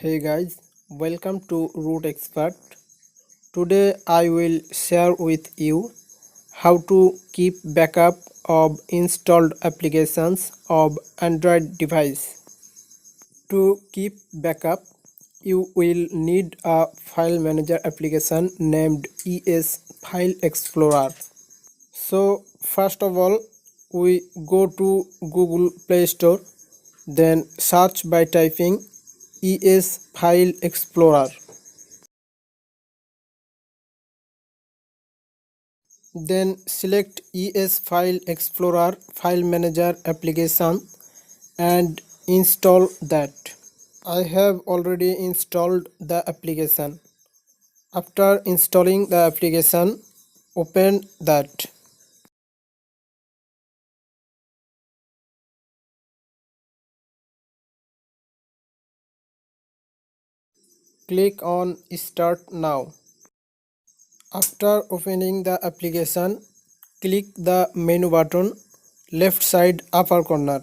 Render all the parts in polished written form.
Hey guys, welcome to Root Expert. Today I will share with you how to keep backup of installed applications of Android device. To keep backup, you will need a file manager application named ES File Explorer. So first of all, we go to Google Play Store, then search by typing ES File Explorer. Then select ES File Explorer File Manager application and install that. I have already installed the application. After installing the application, open that. Click on Start Now. After opening the application, click the menu button left side upper corner.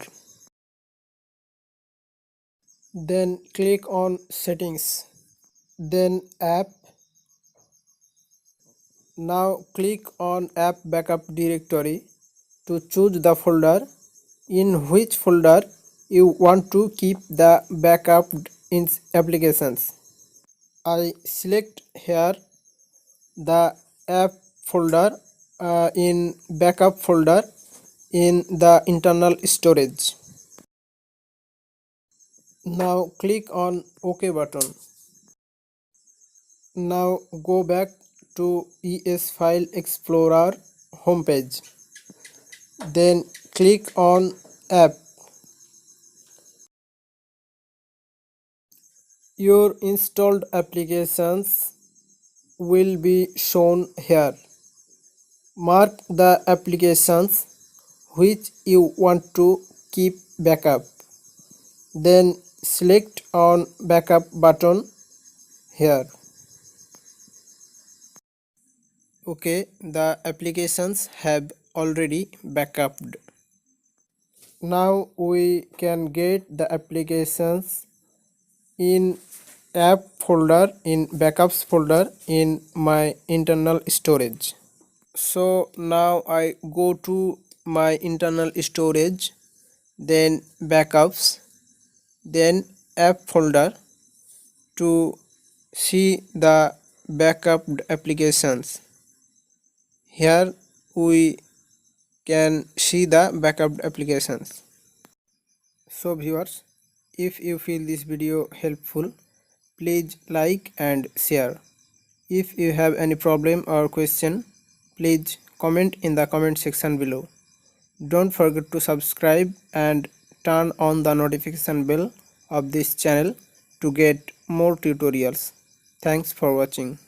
Then click on Settings. Then App. Now click on App Backup Directory to choose the folder in which folder you want to keep the backup in applications. I select here the app folder in backup folder in the internal storage. Now click on OK button. Now go back to ES File Explorer homepage. Then click on App. Your installed applications will be shown here. Mark the applications which you want to keep backup. Then select on Backup button here. Okay, the applications have already backuped. Now we can get the applications in app folder in backups folder in my internal storage. So now I go to my internal storage, then backups, then app folder to see the backuped applications. Here we can see the backuped applications. So viewers, if you feel this video helpful, please like and share. If you have any problem or question, please comment in the comment section below. Don't forget to subscribe and turn on the notification bell of this channel to get more tutorials. Thanks for watching.